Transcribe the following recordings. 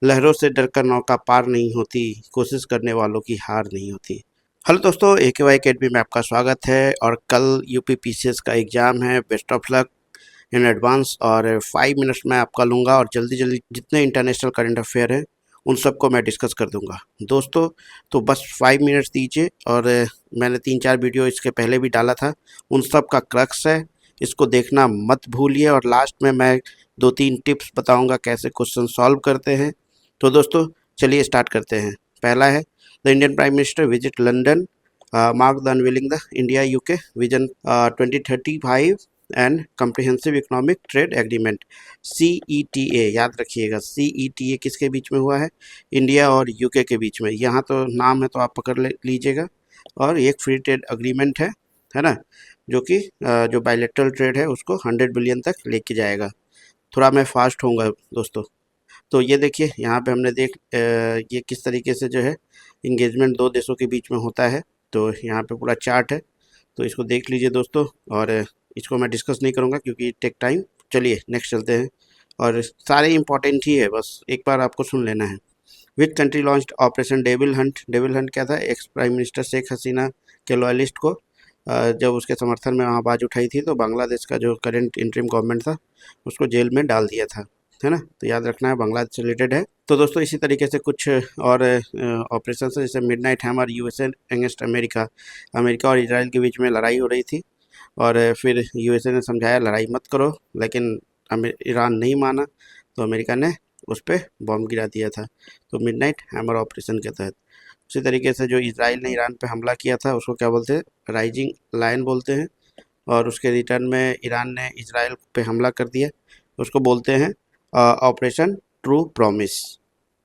लहरों से डरकर नौका पार नहीं होती, कोशिश करने वालों की हार नहीं होती। हेलो दोस्तों, AKY अकेडमी में आपका स्वागत है। और कल यूपी पीसीएस का एग्ज़ाम है। Best of luck in advance. और 5 मिनट्स मैं आपका लूँगा और जल्दी जल्दी जितने इंटरनेशनल करंट अफेयर हैं उन सबको मैं डिस्कस कर दूंगा दोस्तों। तो बस 5 मिनट्स दीजिए। और मैंने 3-4 वीडियो इसके पहले भी डाला था, उन सब का क्रक्स है, इसको देखना मत भूलिए। और लास्ट में मैं 2-3 टिप्स बताऊंगा कैसे क्वेश्चन सॉल्व करते हैं। तो दोस्तों चलिए स्टार्ट करते हैं। पहला है the Indian prime minister visit London, mark the unveiling the India UK vision 2035 and comprehensive economic trade agreement CETA। याद रखिएगा, CETA किसके बीच में हुआ है? इंडिया और यूके के बीच में। यहाँ तो नाम है तो आप पकड़ लीजिएगा। और एक फ्री ट्रेड अग्रीमेंट है ना, जो कि जो बायलैटरल ट्रेड है उसको 100 बिलियन तक लेके जाएगा। थोड़ा मैं फास्ट होऊंगा दोस्तों। तो ये देखिए यहाँ पे हमने ये किस तरीके से जो है इंगेजमेंट दो देशों के बीच में होता है। तो यहाँ पे पूरा चार्ट है, तो इसको देख लीजिए दोस्तों। और इसको मैं डिस्कस नहीं करूँगा क्योंकि टेक टाइम। चलिए नेक्स्ट चलते हैं। और सारे इंपॉर्टेंट ही है, बस एक बार आपको सुन लेना है। Which country launched operation devil Hunt? Devil Hunt क्या था? Ex prime minister Sheikh Hasina के लॉयलिस्ट को जब उसके समर्थन में आवाज़ उठाई थी तो बांग्लादेश का जो करंट इंटरिम गवर्नमेंट था उसको जेल में डाल दिया था, है ना। तो याद रखना है, बांग्लादेश से रिलेटेड है। तो दोस्तों इसी तरीके से कुछ और ऑपरेशन है, जैसे midnight hammer USA against America. America और इजराइल के बीच में लड़ाई हो रही थी और फिर यूएसए ने समझाया लड़ाई मत करो, लेकिन ईरान नहीं माना तो अमेरिका ने उस पर बॉम्ब गिरा दिया था। तो मिडनाइट हैमर ऑपरेशन के तहत। उसी तरीके से जो इसराइल ने ईरान पे हमला किया था उसको क्या बोलते हैं? राइजिंग लायन बोलते हैं। और उसके रिटर्न में ईरान ने इसराइल पे हमला कर दिया, उसको बोलते हैं ऑपरेशन ट्रू प्रॉमिस,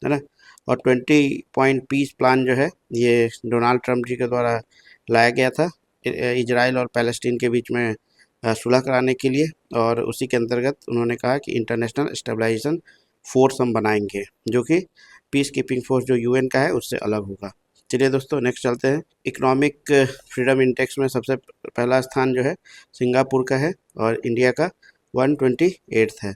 है ना। और 20 पॉइंट पीस प्लान जो है ये डोनाल्ड ट्रंप जी के द्वारा लाया गया था इजराइल और पैलेस्टीन के बीच में सुलह कराने के लिए। और उसी के अंतर्गत उन्होंने कहा कि इंटरनेशनल स्टेबलाइजेशन फोर्स हम बनाएंगे, जो कि पीस कीपिंग फोर्स जो यूएन का है उससे अलग होगा। चलिए दोस्तों नेक्स्ट चलते हैं। इकोनॉमिक फ्रीडम इंडेक्स में सबसे पहला स्थान जो है सिंगापुर का है और इंडिया का 128 है।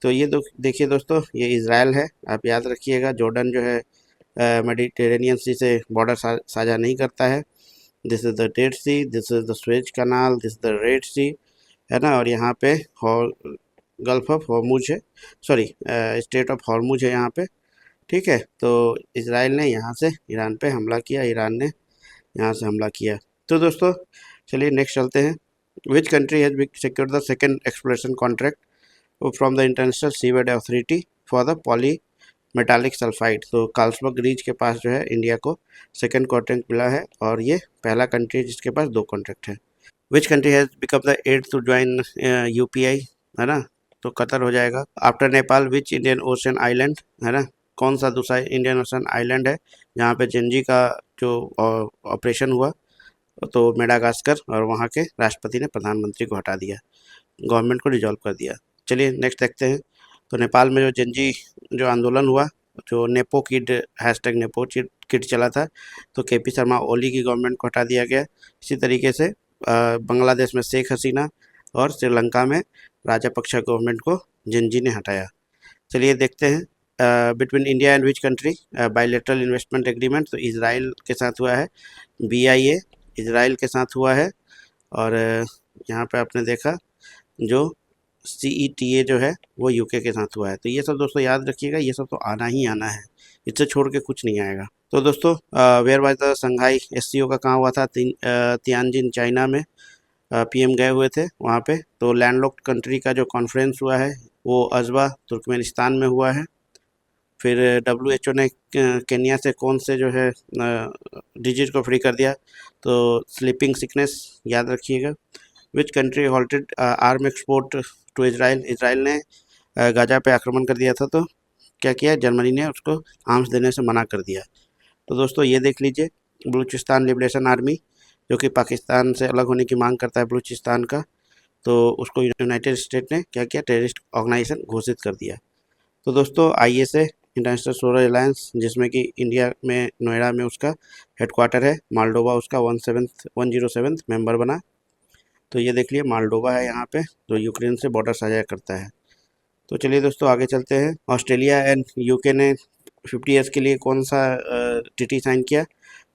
तो ये देखिए दोस्तों, ये इज़राइल है, आप याद रखिएगा। जॉर्डन जो है मेडिटेरेनियन सी से बॉर्डर साझा नहीं करता है। This is the Dead Sea, this is the Suez Canal, this the Red Sea, है ना। और यहाँ पे गल्फ ऑफ हॉर्मुज है, सॉरी स्टेट ऑफ हॉर्मुज है यहाँ पे, ठीक है। तो इसराइल ने यहाँ से ईरान पे हमला किया, ईरान ने यहाँ से हमला किया। तो दोस्तों चलिए नेक्स्ट चलते हैं। विच country has secured the second exploration contract from the international seaweed authority for the poly metallic sulphide? तो कार्लसबर्ग रीच के पास जो है इंडिया को सेकंड कॉन्ट्रैक्ट मिला है और ये पहला कंट्री है जिसके पास 2 कॉन्ट्रैक्ट है। Which country has become the eighth to join UPI? है ना, तो कतर हो जाएगा। After Nepal which Indian Ocean island? है ना, कौन सा दूसरा इंडियन ओशन आइलैंड है जहाँ पे जेनजी का जो ऑपरेशन हुआ? तो मेडागास्कर। और वहाँ के राष्ट्रपति ने प्रधानमंत्री को हटा दिया, गवर्नमेंट को डिजॉल्व कर दिया। चलिए नेक्स्ट देखते हैं। तो नेपाल में जो जेनजी जो आंदोलन हुआ, जो nepo kid hashtag nepo kid चला था, तो KP शर्मा ओली की गवर्नमेंट को हटा दिया गया। इसी तरीके से बांग्लादेश में शेख हसीना और श्रीलंका में राजापक्षा गवर्नमेंट को जेनजी ने हटाया। चलिए देखते हैं between India and which country bilateral investment agreement? तो इसराइल के साथ हुआ है, BIA इसराइल के साथ हुआ है। और यहाँ पे आपने देखा जो CETA जो है वो यूके के साथ हुआ है। तो ये सब दोस्तों याद रखिएगा, ये सब तो आना ही आना है, इससे छोड़ के कुछ नहीं आएगा। तो दोस्तों where was the Shanghai SCO का कहाँ हुआ था? तियानजिन चाइना में PM गए हुए थे वहाँ पे। तो लैंडलॉक्ड कंट्री का जो कॉन्फ्रेंस हुआ है वो अजवा तुर्कमेनिस्तान में हुआ है। फिर WHO ने केन्या से कौन से जो है डिजीज को फ्री कर दिया? तो स्लीपिंग सिकनेस, याद रखिएगा। Which country halted arm export to Israel? Israel ने गाजा पे आक्रमण कर दिया था तो क्या किया? जर्मनी ने उसको आर्म्स देने से मना कर दिया। तो दोस्तों ये देख लीजिए, बलूचिस्तान लिबरेशन आर्मी जो कि पाकिस्तान से अलग होने की मांग करता है बलूचिस्तान का, तो उसको यूनाइटेड स्टेट ने क्या किया? टेररिस्ट ऑर्गेनाइजेशन घोषित कर दिया। तो दोस्तों ISA इंटरनेशनल सोलर अलायंस, जिसमें कि इंडिया में नोएडा में उसका हेडक्वार्टर है, मालडोवा उसका 107 मेंबर बना। तो ये देख लिए मालडोवा है यहाँ पे, जो यूक्रेन से बॉर्डर साझा करता है। तो चलिए दोस्तों आगे चलते हैं। ऑस्ट्रेलिया एंड यूके ने 50 ईयर्स के लिए कौन सा ट्रीटी साइन किया,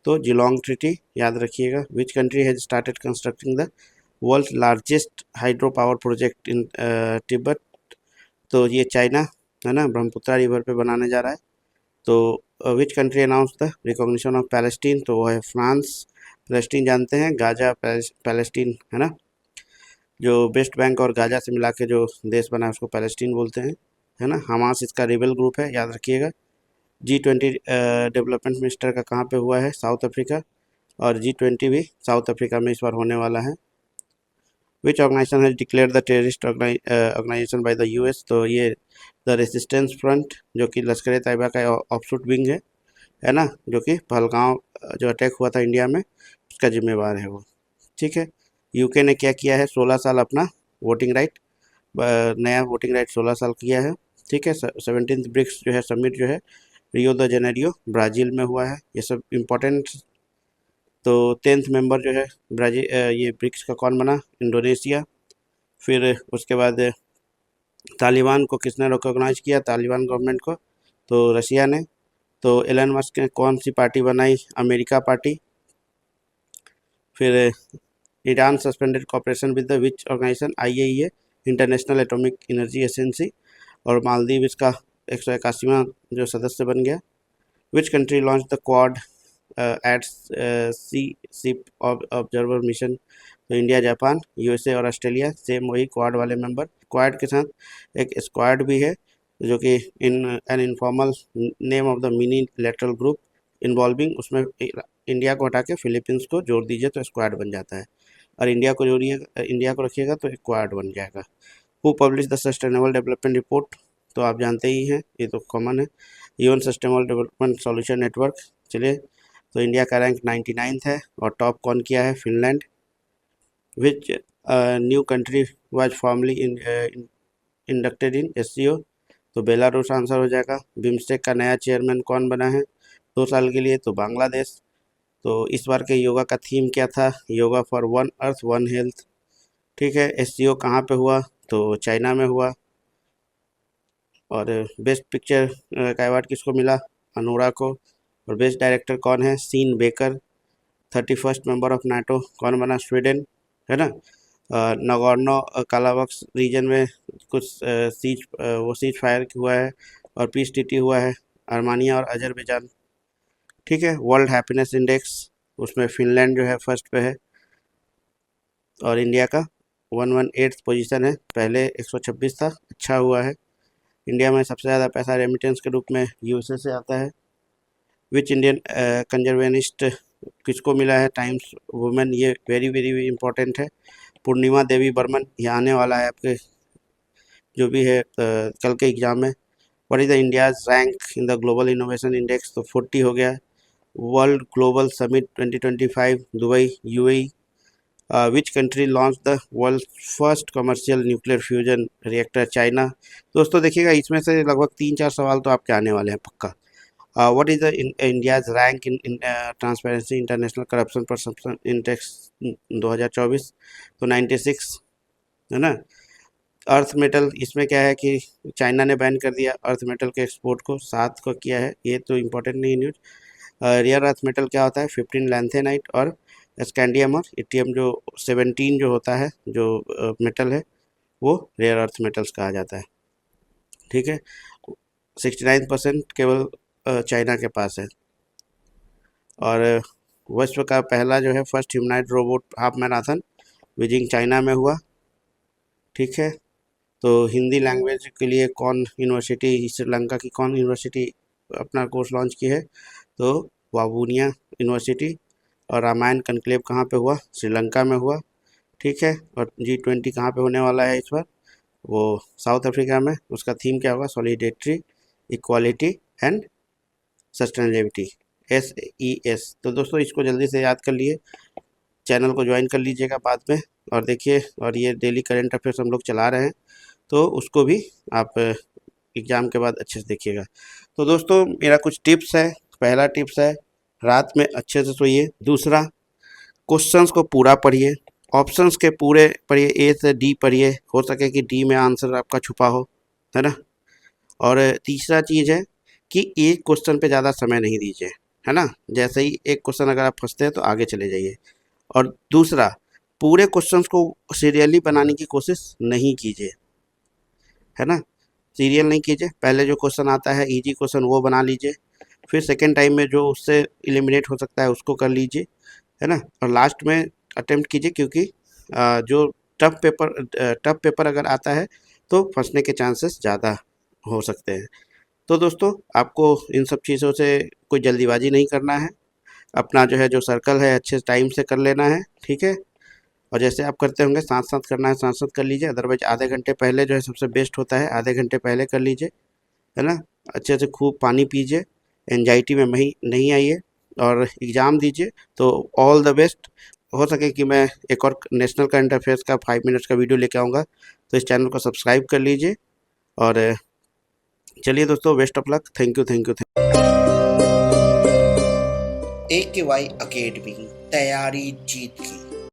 तो जिलोंग ट्रीटी याद रखिएगा। Which country has started constructing the world largest hydro power project in Tibet, तो ये चाइना है ना, ब्रह्मपुत्रा रिवर पे बनाने जा रहा है। तो which country announce the recognition of Palestine, तो वो है फ्रांस। पैलेस्टीन जानते हैं, गाजा पैलेस्टीन है ना, जो वेस्ट बैंक और गाजा से मिला के जो देश बना है उसको पैलेस्टीन बोलते हैं, है ना। हमास इसका रिबेल ग्रुप है, याद रखिएगा। G20 डेवलपमेंट मिनिस्टर का कहाँ पे हुआ है, साउथ अफ्रीका, और G20 भी साउथ अफ्रीका में इस बार होने वाला है। Which organisation has declare the terrorist organisation by the US, तो ये द रेसिस्टेंस फ्रंट, जो कि लश्कर तैयबा का ऑफशूट विंग है ना, जो कि पहलगांव जो अटैक हुआ था इंडिया में उसका जिम्मेवार है वो। ठीक है। यूके ने क्या किया है, 16 साल अपना वोटिंग राइट, नया वोटिंग राइट 16 साल किया है। ठीक है। 17th ब्रिक्स जो है समिट जो है रियो द जेनेरियो ब्राज़ील में हुआ है, ये सब इम्पोर्टेंट। तो 10th मेंबर जो है ब्राज़ील, ये ब्रिक्स का कौन बना, इंडोनेशिया। फिर उसके बाद तालिबान को किसने रिकॉग्नाइज किया, तालिबान गवर्नमेंट को, तो रशिया ने। तो एलन मस्क ने कौन सी पार्टी बनाई, अमेरिका पार्टी। फिर Iran suspended cooperation with the which organization, IAEA, international atomic energy agency. और मालदीव इसका 181वां जो सदस्य बन गया। Which country launch the quad at sea ship observer mission, तो इंडिया, जापान, USA और ऑस्ट्रेलिया, सेम वही क्वाड वाले मेंबर। क्वाड के साथ एक स्क्वाड भी है, जो कि in an informal name of the minilateral group involving, उसमें इंडिया को हटा के फिलीपींस को जोड़ दीजिए तो स्क्वाड बन जाता है, और इंडिया को जोड़िए, इंडिया को रखिएगा तो एक क्वाड बन जाएगा। Who publish the sustainable development report, तो आप जानते ही हैं, ये तो कॉमन है, UN sustainable development solution network. चलिए, तो इंडिया का रैंक 99 है, और टॉप कौन किया है, Finland. Which new country was formally inducted in SCO, तो बेलारूस आंसर हो जाएगा। बिम्स्टेक का नया चेयरमैन कौन बना है 2 साल के लिए, तो बांग्लादेश। तो इस बार के योगा का थीम क्या था, yoga for one earth one health. ठीक है। SCO कहाँ पे हुआ, तो चाइना में हुआ। और बेस्ट पिक्चर का अवार्ड किसको मिला, अनोरा को। और बेस्ट डायरेक्टर कौन है, Sean Baker. 31st member of NATO कौन बना, स्वीडन, है ना। नगोर्नो काराबाख रीजन में कुछ सीज फायर हुआ है, और पीस ट्रीटी हुआ है, आर्मेनिया और अजरबैजान। ठीक है। वर्ल्ड हैप्पीनेस इंडेक्स, उसमें फिनलैंड जो है फर्स्ट पे है, और इंडिया का 118th पोजीशन है, पहले 126 था, अच्छा हुआ है। इंडिया में सबसे ज़्यादा पैसा रेमिटेंस के रूप में USA से आता है। विच इंडियन कंजर्वेनिस्ट किसको मिला है, टाइम्स वुमेन, ये वेरी वेरी इंपॉर्टेंट है। पूर्णिमा देवी बर्मन, ये आने वाला है आपके जो भी है कल के एग्जाम में। What is the India's rank in the global innovation index, तो 40 हो गया। World global summit 2025 Dubai, UAE। Which country launch the world first commercial nuclear fusion reactor, China. दोस्तों देखिएगा, इसमें से लगभग 3-4 सवाल तो आपके आने वाले हैं पक्का। What is the India's rank in transparency international corruption perception index 2024, तो 96, है ना। अर्थ मेटल, इसमें क्या है कि चाइना ने बैन कर दिया अर्थ मेटल के एक्सपोर्ट को, 7 को किया है, ये तो इम्पोर्टेंट नहीं न्यूज। रियर अर्थ मेटल क्या होता है, 15 लैंथेनाइट और स्कैंडियम और इटियम, जो 17 जो होता है जो मेटल है वो रेयर अर्थ मेटल्स कहा जाता है। ठीक है। 69% केवल चाइना के पास है। और विश्व का पहला जो है first humanoid robot half marathon Beijing China में हुआ। ठीक है। तो हिंदी लैंग्वेज के लिए कौन यूनिवर्सिटी, श्रीलंका की कौन यूनिवर्सिटी अपना कोर्स लॉन्च की है, तो वावुनिया यूनिवर्सिटी। और रामायण कनक्लेव कहाँ पे हुआ, श्रीलंका में हुआ। ठीक है। और G20 कहाँ पे होने वाला है इस बार, वो साउथ अफ्रीका में। उसका थीम क्या होगा, solidarity, equality and sustainability, SES। तो दोस्तों इसको जल्दी से याद कर लिए, चैनल को ज्वाइन कर लीजिएगा बाद में, और देखिए, और ये डेली करंट अफेयर्स हम लोग चला रहे हैं, तो उसको भी आप एग्ज़ाम के बाद अच्छे से देखिएगा। तो दोस्तों मेरा कुछ टिप्स है। पहला टिप्स है, रात में अच्छे से सोइए। दूसरा, क्वेश्चंस को पूरा पढ़िए, ऑप्शंस के पूरे पढ़िए, A से D पढ़िए, हो सके कि D में आंसर आपका छुपा हो, है ना। और तीसरा चीज़ है कि एक क्वेश्चन पे ज़्यादा समय नहीं दीजिए, है ना। जैसे ही एक क्वेश्चन अगर आप फंसते हैं तो आगे चले जाइए। और दूसरा, पूरे क्वेश्चंस को सीरियली बनाने की कोशिश नहीं कीजिए, है ना। सीरियल नहीं कीजिए, पहले जो क्वेश्चन आता है इजी क्वेश्चन वो बना लीजिए, फिर सेकेंड टाइम में जो उससे एलिमिनेट हो सकता है उसको कर लीजिए, है ना। और लास्ट में अटेम्प्ट कीजिए, क्योंकि जो टफ पेपर अगर आता है तो फंसने के चांसेस ज़्यादा हो सकते हैं। तो दोस्तों, आपको इन सब चीज़ों से कोई जल्दीबाजी नहीं करना है, अपना जो है जो सर्कल है अच्छे टाइम से कर लेना है, ठीक है। और जैसे आप करते होंगे साथ साथ करना है, साथ साथ कर लीजिए, अदरवाइज आधे घंटे पहले जो है सबसे बेस्ट होता है, आधे घंटे पहले कर लीजिए, है ना। अच्छे से खूब पानी पीजिए, एंजाइटी में नहीं आइए और एग्ज़ाम दीजिए। तो ऑल द बेस्ट। हो सके कि मैं एक और नेशनल करंट अफेयर्स का 5 मिनट्स का वीडियो लेके आऊँगा, तो इस चैनल को सब्सक्राइब कर लीजिए। और चलिए दोस्तों, best of luck. Thank you, thank you. AKY academy, तैयारी जीत की।